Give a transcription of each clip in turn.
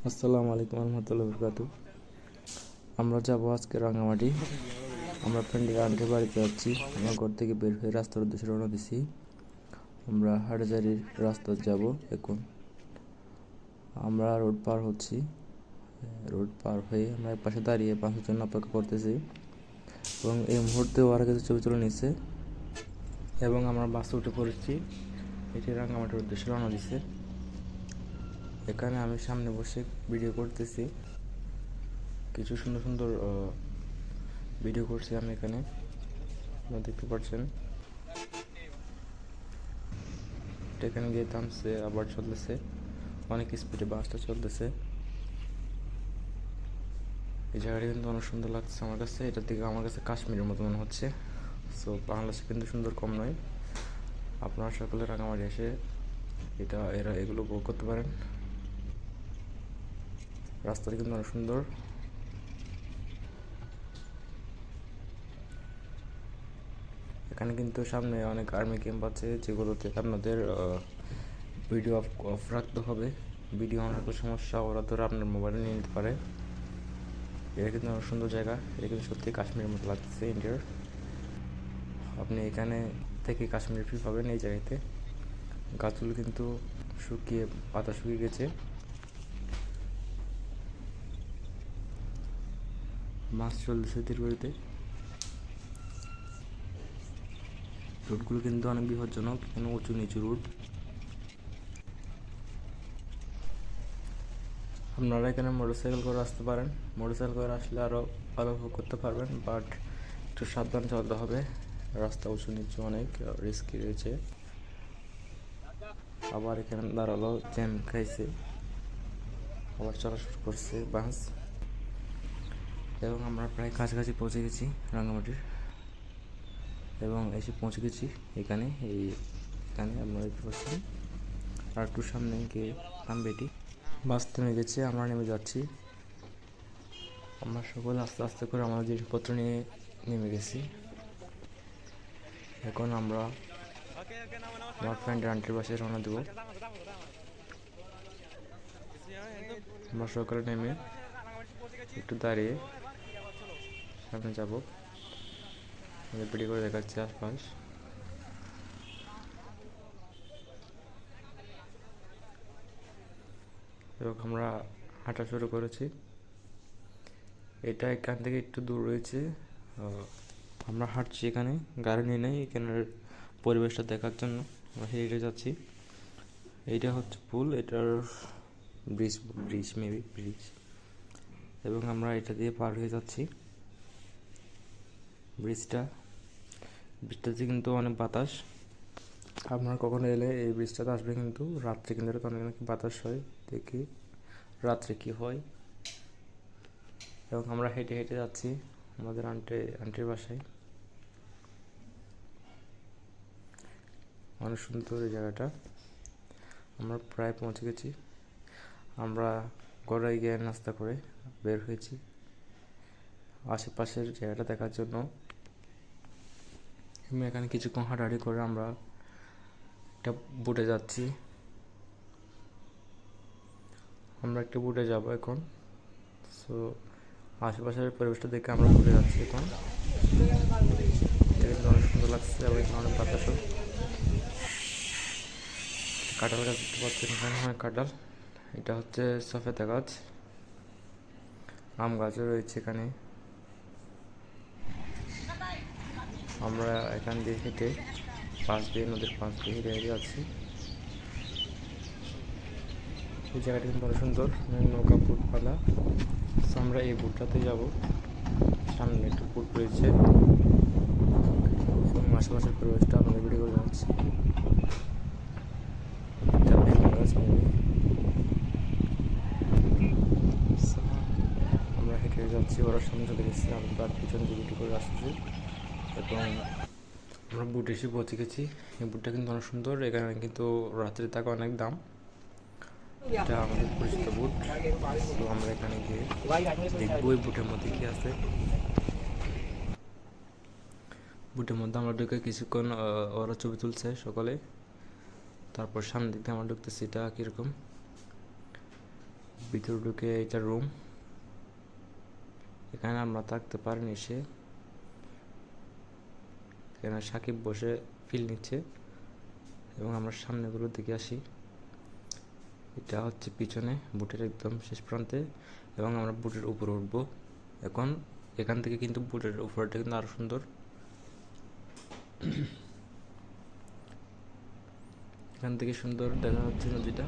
আসসালামু আলাইকুম রহমতুল্লাহ বরকাতু। আমরা যাবো আজকে রাঙামাটি। আমরা ফ্রেন্ডের আন্টির বাড়িতে যাচ্ছি। আমরা ঘর থেকে বের হয়ে রাস্তার উদ্দেশ্যে রওনা দিছি। আমরা হাটহাজারীর রাস্তা যাব। এখন আমরা রোড পার হচ্ছি। রোড পার হয়ে আমরা এক পাশে দাঁড়িয়ে বাসের জন্য অপেক্ষা করতেছি এবং এই মুহূর্তে ওরা কিছু ছবি তুলে নিচ্ছে এবং আমরা বাসে উঠে পড়েছি। এটি রাঙামাটির উদ্দেশ্যে রওনা দিছে। এখানে আমি সামনে বসে ভিডিও করতেছি, কিছু সুন্দর সুন্দর ভিডিও করছি আমি এখানে, আপনারা দেখতে পাচ্ছেন। এখানে গিয়ে থামছে, আবার চলতেছে, অনেক স্পিডে বাসটা চলতেছে। এই জায়গাটা কিন্তু অনেক সুন্দর লাগছে আমার কাছে। এটার দিকে আমার কাছে কাশ্মীরের মতো মনে হচ্ছে। সো বাংলাদেশে কিন্তু সুন্দর কম নয়। আপনারা সকলে রাঙামাটি এসে এগুলো উপভোগ করতে পারেন। রাস্তাটা কিন্তু অনেক সুন্দর। এখানে কিন্তু সামনে অনেক আর্মি ক্যাম্প আছে, যেগুলোতে আপনাদের ভিডিও অফ রাখতে হবে। ভিডিও অন রাখার সমস্যা, ওরা ধরে আপনার মোবাইলে নিয়ে নিতে পারে। এটা কিন্তু অনেক সুন্দর জায়গা। এটা কিন্তু সত্যি কাশ্মীরের মতো লাগতেছে ইন্ডিয়ার। আপনি এখানে থেকে কাশ্মীর ফিল পাবেন এই জায়গাতে। গাছগুলো কিন্তু শুকিয়ে পাতা শুকিয়ে গেছে। মাছ চলতেছে তীরগতিতে। রুটগুলো কিন্তু অনেক বিপজ্জনক, এখানে উঁচু নিচু রুট। আপনারা এখানে মোটরসাইকেল করে আসতে পারেন। মোটরসাইকেল করে আসলে আরও ভালো উপভোগ করতে পারবেন, বাট একটু সাবধান চলতে হবে। রাস্তা উঁচু নিচু, অনেক রিস্কি রয়েছে। আবার এখানে দাঁড়ালো, জ্যাম খাইছে, আবার চলা শুরু করছে বাস। এবং আমরা প্রায় কাছাকাছি পৌঁছে গেছি রাঙামাটির, এবং এসে পৌঁছে গেছি এখানে। এখানে আপনারা দেখতে পাচ্ছেন। আর একটু সামনে গিয়ে নামবে এটি। বাস থেমে গেছে, আমরা নেমে যাচ্ছি। আমরা সকলে আস্তে আস্তে করে আমাদের জিনিসপত্র নিয়ে নেমে গেছি। এখন আমরা আমার ফ্রেন্ডের আন্টির বাসায় রওনা দেবো। আমরা সকালে নেমে একটু দাঁড়িয়ে সামনে যাব। ভিডিও করে দেখাচ্ছি আশপাশ। এবং আমরা হাঁটা শুরু করেছি। এটা এখান থেকে একটু দূর রয়েছে। আমরা হাঁটছি, এখানে গাড়ি নিয়ে নেই, এখানের পরিবেশটা দেখার জন্য আমরা হেঁটে যাচ্ছি। এইটা হচ্ছে পুল, এটার ব্রিজ মেবি ব্রিজ। এবং আমরা এটা দিয়ে পার হয়ে যাচ্ছি ব্রিজটাতে কিন্তু অনেক বাতাস। আপনারা কখনো এলে এই ব্রিজটাতে আসবে, কিন্তু রাত্রে কিন্তু অনেক বাতাস হয়। দেখি রাত্রে কি হয়। এবং আমরা হেঁটে হেঁটে যাচ্ছি আমাদের আন্টির বাসায়। অনেক সুন্দর এই জায়গাটা। আমরা প্রায় পৌঁছে গেছি। আমরা গড়াই গিয়ে নাস্তা করে বের হয়েছি আশেপাশের জায়গাটা দেখার জন্য। এখানে কিছুক্ষণ হাঁটাহাঁটি করে আমরা একটা বুটে যাচ্ছি। আমরা একটা বুটে যাব এখন। সো আশেপাশের পরিবেশটা দেখে আমরা বুটে যাচ্ছি এখন। অনেক সুন্দর লাগছে এবং এখানে অনেক বাতাসও। কাঁঠাল গাছ দেখতে পাচ্ছেন, এখানে অনেক কাঁঠাল। এটা হচ্ছে সফেদা গাছ। আম গাছও রয়েছে এখানে। আমরা এখান দিয়ে হেঁটে নদীর পাশ দিয়ে হেঁটে হেঁটে যাচ্ছি। এই জায়গাটা কিন্তু অনেক সুন্দর, নৌকা বুট বাঁধা। তো আমরা এই বুটটাতে যাব। সামনে একটা বুট রয়েছে এবং আশেপাশের পরিবেশটা আমাদের ভিডিও করে যাচ্ছি। আমরা হেঁটে যাচ্ছি, ওরা সামনে চলে গেছি, আমি তার পিছন দিয়ে ভিডিও করে আসছি। এবং আমরা বুট এসে পৌঁছে গেছি। এই বুটটা কিন্তু অনেক সুন্দর। এখানে কিন্তু রাত্রে থাকা অনেক দাম। এটা আমাদের পরিচিত বুট। তো আমরা এখানে গিয়ে দেখবো এই বুটের মধ্যে কি আছে। বুটের মধ্যে আমরা ঢুকে কিছুক্ষণ ওরা ছবি তুলছে সকলে। তারপর সামনে দিকে আমরা ঢুকতেছি। এটা কীরকম ভিতরে ঢুকে এটা রুম, এখানে আমরা থাকতে পারিনি। এখানে সাকিব বসে ফিল নিচ্ছে এবং আমরা সামনেগুলোর দিকে আসি। এটা হচ্ছে পিছনে বুটের একদম শেষ প্রান্তে এবং আমরা বুটের উপরে উঠবো। এখন এখান থেকে কিন্তু বুটের উপরটা কিন্তু আরো সুন্দর। এখান থেকে সুন্দর দেখা যাচ্ছে নদীটা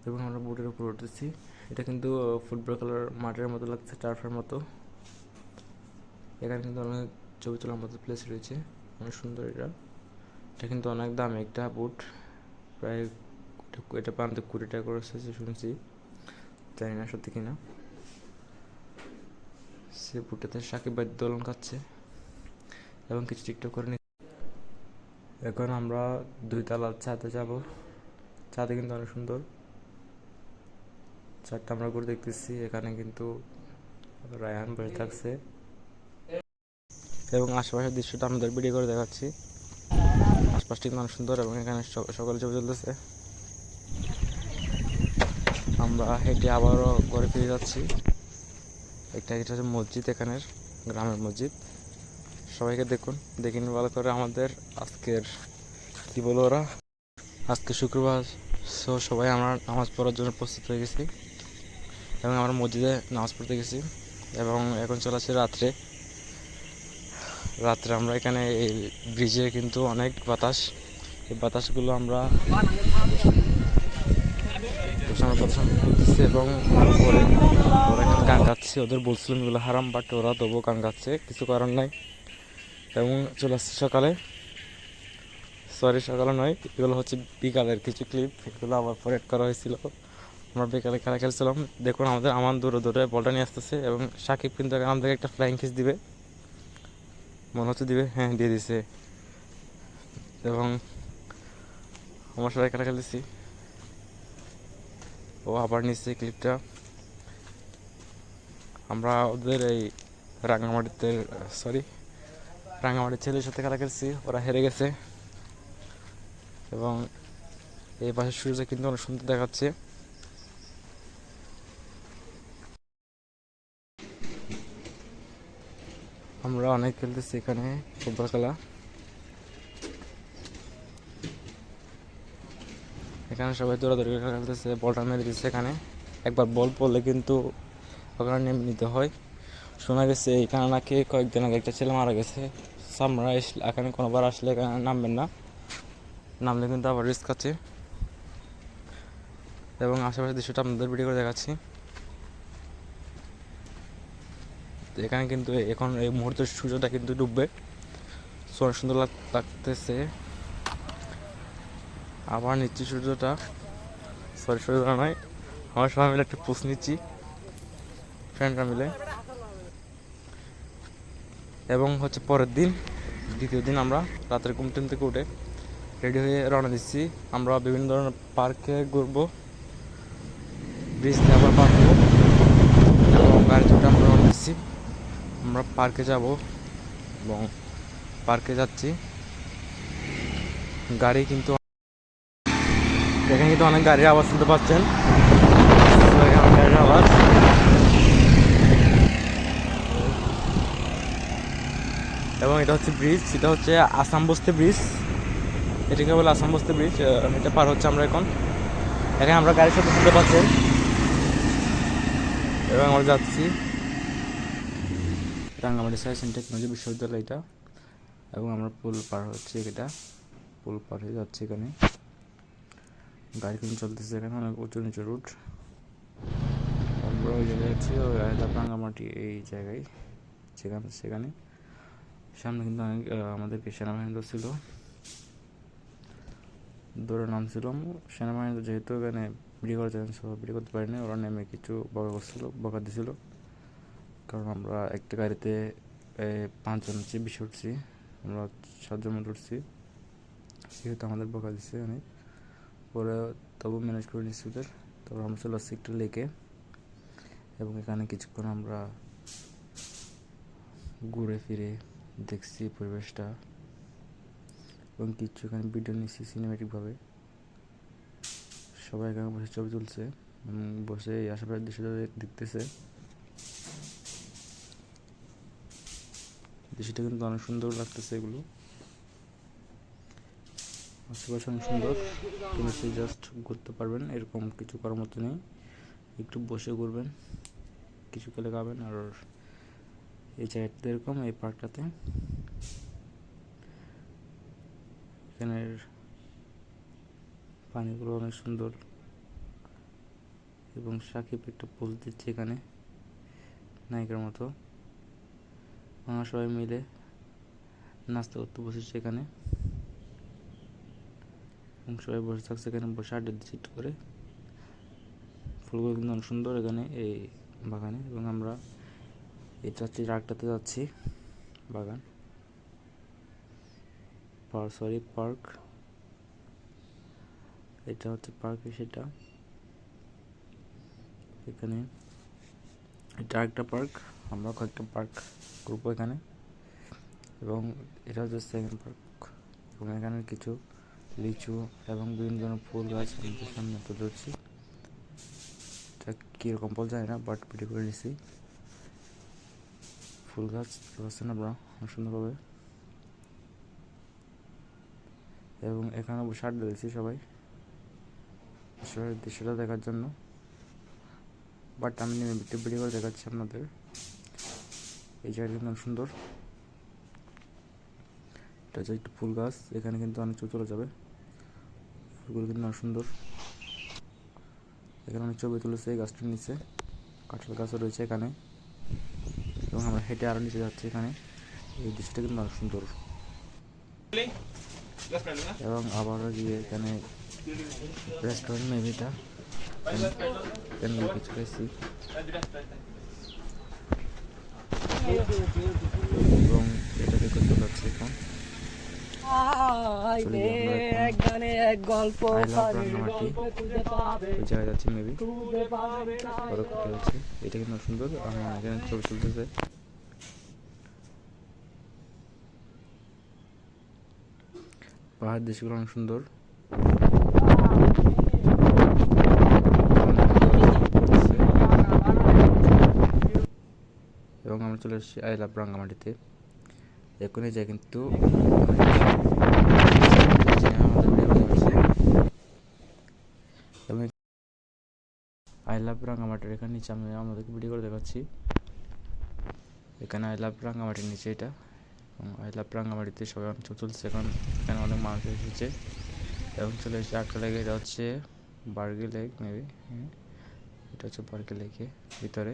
এবং আমরা বুটের উপর উঠতেছি। এটা কিন্তু ফুটবল খেলার মাঠের মতো লাগছে, টার্ফের মতো। এখানে কিন্তু অনেক ছবি তোলার মতো প্লেস রয়েছে, অনেক সুন্দর। এটা কিন্তু অনেক দামি একটা বুট, প্রায় এটা পান্তে 20 টাকা করেছে শুনছি, জানি না সত্যি কিনা। সে বুটেতে সাকিব ভাই দোলন খাচ্ছে এবং কিছু টিকটক করে নিচ্ছে। এখন আমরা 2 তলার ছাদে যাব। ছাদে কিন্তু অনেক সুন্দর, ছাদটা আমরা করে দেখতেছি। এখানে কিন্তু রায়হান বসে থাকছে এবং আশেপাশের দৃশ্যটা আমাদের ভিডিও করে দেখাচ্ছি। আশপাশটি কিন্তু অনেক সুন্দর এবং এখানে সকলে ছবি চলতেছে। আমরা হেঁটে আবারও ঘরে ফিরে যাচ্ছি। এটা হচ্ছে মসজিদ, এখানের গ্রামের মসজিদ। সবাইকে দেখিন ভালো করে। আমাদের আজকের কি বলবো ওরা, আজকে শুক্রবার, সবাই আমরা নামাজ পড়ার জন্য প্রস্তুত হয়ে গেছি এবং আমরা মসজিদে নামাজ পড়তে গেছি। এবং এখন চলে আসছে রাত্রে। আমরা এখানে এই ব্রিজে কিন্তু অনেক বাতাস, এই বাতাসগুলো আমরা করতেছি এবং পরে ওরা এখানে গান গাচ্ছে। ওদের বলছিলাম এগুলো হারাম, বাট ওরা তবুও গান গাচ্ছে, কিছু করার নাই। এবং চলে আসছে সকালে, সকালে নয়, এগুলো হচ্ছে বিকালের কিছু ক্লিপ, এগুলো আবার পরে এড করা হয়েছিল। আমরা বিকালে খেলা খেলছিলাম। দেখুন আমাদের আমান দূরে দূরে বলটা নিয়ে আসতেছে এবং সাকিব কিন্তু আমাদেরকে একটা ফ্লাইং কিস দিবে, মনে হচ্ছে দিবে, হ্যাঁ দিয়ে দিছে। এবং আমরা সবাই খেলা খেলতেছি, ও আবার নিচ্ছে ক্লিপটা। আমরা ওদের এই রাঙামাটির ছেলের সাথে খেলা খেলছি, ওরা হেরে গেছে। এবং এই পাশের সূর্য কিন্তু অনেক সুন্দর দেখাচ্ছে। আমরা অনেক খেলতেছি এখানে ফুটবল খেলা। এখানে সবাই দৌড়াদৌড়ি খেলতেছে, বলটা মেরে দিচ্ছে। এখানে একবার বল পড়লে কিন্তু ওখানে নেমে নিতে হয়। শোনা গেছে এখানে নাকি কয়েকদিন আগে একটা ছেলে মারা গেছে। আমরা এখানে কোনোবার আসলে এখানে নামবেন না, নামলে কিন্তু আবার রিস্ক আছে। এবং আশেপাশের দৃশ্যটা আপনাদের ভিডিও করে দেখাচ্ছি। এখানে কিন্তু এখন এই মুহূর্তে সূর্যটা কিন্তু ডুববে, অনেক সুন্দর লাগতেছে। আবার নিচ্ছি সূর্যটা, সূর্যটা নয়, আমার সবাই মিলে একটা পোস্ট নিচ্ছি, ফ্রেন্ডরা মিলে। এবং হচ্ছে পরের দিন, দ্বিতীয় দিন, আমরা রাতের ঘুম থেকে উঠে রেডি হয়ে রওনা দিচ্ছি। আমরা বিভিন্ন ধরনের পার্কে ঘুরবো, ব্রিজ দিয়ে আবার পার হবো এবং গাড়ি থেকে আমরা রওনা দিচ্ছি। আমরা পার্কে যাব এবং পার্কে যাচ্ছি। গাড়ি কিন্তু এখানে কিন্তু অনেক গাড়ির আওয়াজ শুনতে পাচ্ছেন, গাড়ির আওয়াজ। এবং এটা হচ্ছে ব্রিজ, এটা হচ্ছে আসাম বস্তি ব্রিজ, এটাকে বলে আসাম বস্তি ব্রিজ। এটা পার হচ্ছে আমরা এখন। এখানে আমরা গাড়ির সাথে শুনতে পাচ্ছেন এবং আমরা যাচ্ছি রাঙ্গামাটি সায়েন্স অ্যান্ড টেকনোলজি বিশ্ববিদ্যালয় এটা। এবং আমরা পুল পার হচ্ছে, এটা পুল পার হয়ে যাচ্ছে। এখানে গাড়ি কিন্তু চলতেছে, এখানে অনেক উঁচু নিচু রুট। আমরা ওই জায়গায় যাচ্ছি, রাঙ্গামাটি এই জায়গায়, সেখানে সামনে কিন্তু অনেক আমাদেরকে সেনাবাহিনী ছিল, দৌড়ে নামছিলাম। সেনাবাহিনী যেহেতু এখানে ভিডিও করার চ্যালেঞ্জ ভিডিও করতে পারিনি, ওরা নেমে কিছু বকা দিছিল। কারণ আমরা একটা গাড়িতে 5 জন উঠছি, 20 উঠছি, আমরা 7 জন মতো উঠছি, সেহেতু আমাদের বকা দিচ্ছে অনেক। পরে তবু ম্যানেজ করে নিচ্ছি ওদের। তারপর আমরা চলে আসছি একটু লেকে এবং এখানে কিছুক্ষণ আমরা ঘুরে ফিরে দেখছি পরিবেশটা এবং কিছু এখানে ভিডিও নিচ্ছি সিনেমেটিকভাবে। সবাই এখানে বসে ছবি তুলছে, বসে এই আশেপাশের দৃশ্যটা দেখতেছে। দৃশ্যটা কিন্তু অনেক সুন্দর লাগতেছে। এগুলো আশেপাশে অনেক সুন্দর, কিন্তু সে জাস্ট ঘুরতে পারবেন, এরকম কিছু করার মতো নেই। একটু বসে ঘুরবেন, কিছু খেলে খাবেন। আর এই জায়গাটা এরকম, এই পার্কটাতে এখানের পানিগুলো অনেক সুন্দর, এবং সাকিব একটা পোজ দিচ্ছে এখানে নায়িকার মতো। আমরা সবাই মিলে নাস্তা করতে বসেছি এখানে, এবং সবাই বসে থাকছে এখানে, বসে আড্ডা দিচ্ছে একটু করে। ফুলগুলো কিন্তু অনেক সুন্দর এখানে এই বাগানে। এবং আমরা এই চারটি রাগটাতে যাচ্ছি, বাগান পার্ক। এটা হচ্ছে পার্ক, সেটা এখানে এটা একটা পার্ক। আমরা কয়েকটা পার্ক গ্রুপ এখানে, এবং এটা হচ্ছে সেকেন্ড পার্ক। এবং এখানে কিছু লিচু এবং বিভিন্ন ধরনের ফুল গাছ আমাদের সামনে তুলে ধরছি। এটা কীরকম ফল জানি না, বাট ভিডিও করে নিছি। ফুল গাছ দেখতে পাচ্ছেন আপনারা সুন্দরভাবে, এবং এখানে বসে আড্ডা দিচ্ছি সবাই দৃশ্যটা দেখার জন্য। বাট আমি ভিডিও করে দেখাচ্ছি আপনাদের। এই জায়গাটা কিন্তু অনেক সুন্দর। এটা হচ্ছে একটু ফুল গাছ, এখানে কিন্তু অনেক ছবি তোলা যাবে। ফুলগুলো কিন্তু অনেক সুন্দর। এখানে অনেক ছবি তুলেছে এই গাছটার নিচে। কাঁঠাল গাছও রয়েছে এখানে, এবং আমরা হেঁটে আরও নিচে যাচ্ছি। এখানে এই দৃশ্যটা কিন্তু অনেক সুন্দর। এবং আবারও গিয়ে এখানে রেস্টুরেন্ট মেবিটা কিছু খাইছি, এবং এটাকে করতে পারছি এখন। জায়গায় যাচ্ছি মেবি, এটা কিন্তু সুন্দর। আমার এখানে ছবি তুলতেছে। পাহাড় দৃশ্যগুলো অনেক সুন্দর। এবং আমরা চলে এসেছি আই লাভ রাঙ্গামাটিতে। এখনই যাই, কিন্তু আই লাভ রাঙ্গামাটির এখানে নিচে আমি আমাদেরকে ভিডিও করে দেখাচ্ছি। এখানে আই লাভ রাঙ্গামাটির নিচে এটা, এবং আই লাভ রাঙ্গামাটিতে সবাই অনেক ছবি তুলছে। এখানে অনেক মানুষ এসেছে, এবং চলে এসেছে আটটা লেগে। এটা হচ্ছে বার্গি লেক মেবি, এটা হচ্ছে বার্গি লেকে ভিতরে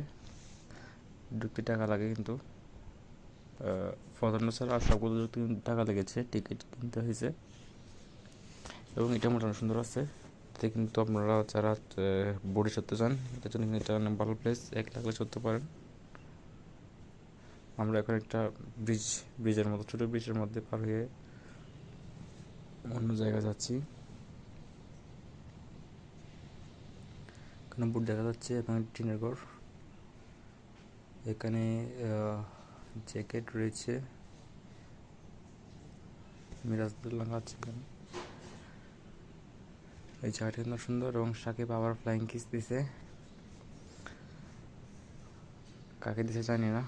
ঢুকতে টাকা লাগে, কিন্তু পছন্দ ছাড়া আর সবগুলো ঢুকতে টাকা লেগেছে, টিকিট কিনতে হয়েছে। এবং এটা মোটামুটি সুন্দর আছে। এতে কিন্তু আপনারা যারা বডি চড়তে চান, এটার জন্য এটা অনেক ভালো প্লেস, 1 লাখ চড়তে পারেন। আমরা এখন একটা ব্রিজের মতো, ছোটো ব্রিজের মধ্যে পার হয়ে অন্য জায়গায় যাচ্ছি। এখানে বোট দেখা যাচ্ছে, এবং টিনের ঘর। এখানে জ্যাকেট রয়েছে, মিরাজদুল্লাহ আছে এখানে। এই জায়গাটা কিন্তু সুন্দর, এবং সাকিব আবার ফ্লাইং কিস দিছে। কাকে দিছে জানি না,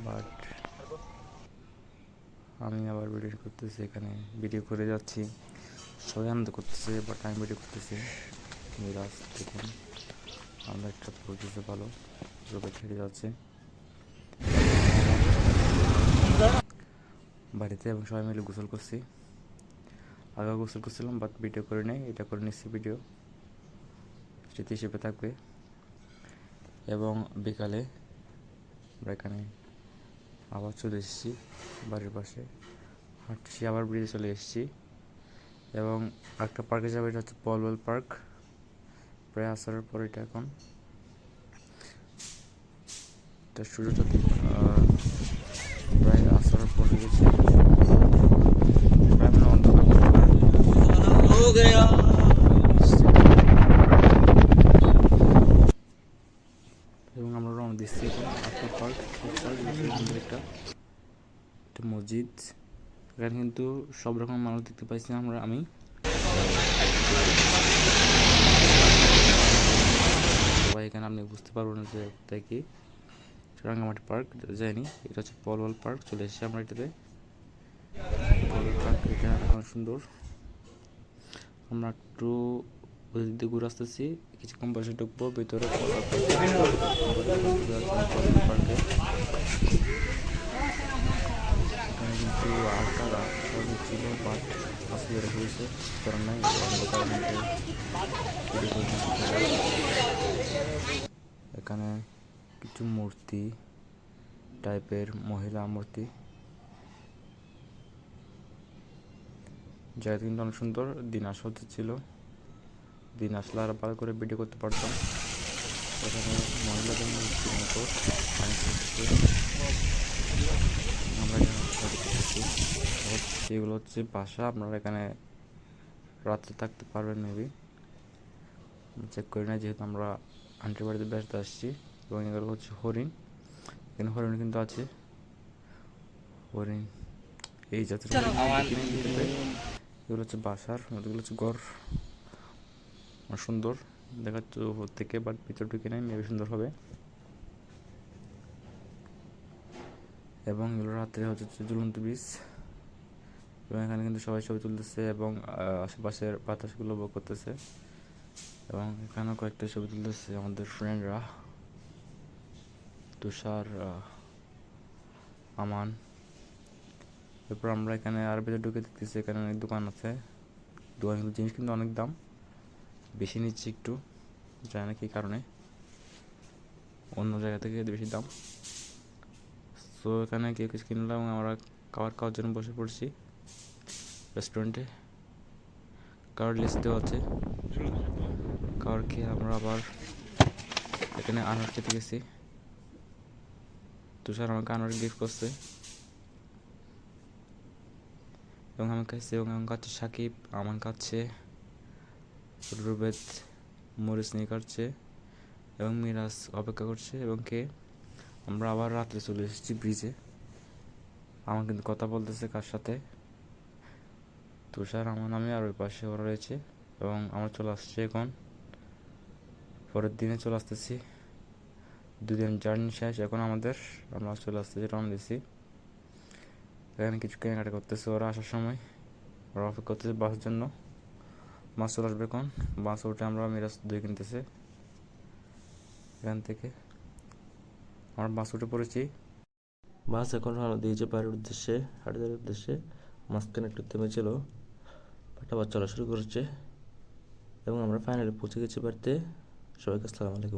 বাট আমি আবার ভিডিও করতেছি, এখানে ভিডিও করে যাচ্ছি। সবাই আনন্দ করতেছে, বাট আমি ভিডিও করতেছি। মিরাজ দেখুন, আমরা একটা পরিচিত ভালো রোগে ছেড়ে যাচ্ছে বাড়িতে, এবং সবাই মিলে গোসল করছি। আগে গোসল করছিলাম, বাট ভিডিও করে নেই, এটা করে নিচ্ছি। ভিডিও স্মৃতি হিসেবে থাকবে। এবং বিকালে আমরা এখানে আবার চলে এসেছি বাড়ির পাশে, হাঁটছি, আবার ব্রিজে চলে এসেছি। এবং একটা পার্কে যাবে, এটা হচ্ছে পলওয়েল পার্ক। প্রায় আসার পর এটা এখন এটা সূর্যটা প্রায় আসার পর গেছে, প্রায় মানে অন্ধকার। এবং আমরা রওনা দিচ্ছি এখন একটা পার্ক, একটা মসজিদ। এখানে কিন্তু সব রকম মানুষ দেখতে পাইছি আমি। পারবো না যে কোথায় কি। রাঙামাটি পার্ক যাইনি, এটা হচ্ছে পলওয়াল পার্ক, চলে এসেছি আমরা এটাতে। পলওয়াল পার্ক এটা অনেক সুন্দর। আমরা একটু ওই দিক দিয়ে ঘুরে আসতেছি, কিছুক্ষণ বসে ঢুকবো ভিতরে পার্কে। এখানে কিন্তু আটটা ছিল, বাট আজকে রেখে দিয়েছে, কারণ নাই এখানে কিছু মূর্তি টাইপের, মহিলা মূর্তি, জায়গাটা কিন্তু অনেক সুন্দর। দিন আসা উচিত ছিল, দিন আসলে আর ভালো করে ভিডিও করতে পারতাম। এখানে মহিলাদের মূর্তির মতো পানি খেলতেছে, আমরা এগুলো হচ্ছে বাসা, আপনারা এখানে রাত্রে থাকতে পারবেন মেবি, চেক করি না যেহেতু আমরা আন্টির বাড়িতে বেড়াতে আসছি। এবং এগুলো হচ্ছে হরিণ, এখানে হরিণ কিন্তু আছে, হরিণ এই জাতের। এগুলো হচ্ছে বাসার, এগুলো হচ্ছে ঘর, সুন্দর দেখাচ্ছে উপর থেকে, বাট ভিতর ঢুকে নেই, মেবি সুন্দর হবে। এবং এগুলো রাত্রে হচ্ছে ঝুলন্ত ব্রিজ, এবং এখানে কিন্তু সবাই ছবি তুলতেছে এবং আশেপাশের বাতাসগুলো উপভোগ করতেছে। এবং এখানেও কয়েকটা ছবি তুলতেছে আমাদের ফ্রেন্ডরা, তুষার, আমান। এরপর আমরা এখানে আর ভিতরে ঢুকে দেখতেছি এখানে অনেক দোকান আছে, দোকানগুলোর জিনিস কিন্তু অনেক দাম, বেশি নিচ্ছে একটু, জানি না কী কারণে, অন্য জায়গা থেকে বেশি দাম। তো এখানে কেউ কিছু কিনলাম, আমরা খাওয়ার জন্য বসে পড়ছি রেস্টুরেন্টে। খাওয়ার লিস্ট দেওয়া আছে, খাওয়ার খেয়ে আমরা আবার এখানে আনার খেতে গেছি। তুষার আমাকে আনার গিফট করছে এবং আমি খাইছি, এবং আমার কাছে সাকিব, আমার কাছে রুবেদ মরিচ নিয়ে কাটছে এবং মিরাজ অপেক্ষা করছে এবং কে আমরা আবার রাত্রে চলে এসেছি ব্রিজে। আমার কিন্তু কথা বলতেছে কার সাথে, তুষার, আমার নামে, আর ওই পাশে ওরা রয়েছে। এবং আমরা চলে আসছি এখন, পরের দিনে চলে আসতেছি, দুদিন জার্নি শেষ এখন আমাদের, আমরা চলে আসতেছি, রওনা দিছি। এখানে কিছু কেনাকাটা করতেছে ওরা, আসার সময় ওরা অপেক্ষা করতেছে বাসের জন্য, বাস চলে আসবে এখন। বাস উঠে আমরা মিরাজ দই কিনতেছে, এখান থেকে আমরা বাস উঠে পড়েছি। বাস এখন রওনা দিয়েছে বাড়ির উদ্দেশ্যে, হাটের উদ্দেশ্যে। মাঝখানে একটু থেমেছিল, বাট আবার চলা শুরু করেছে এবং আমরা ফাইনালি পৌঁছে গেছি বাড়িতে। সবাইকে আসসালামু আলাইকুম।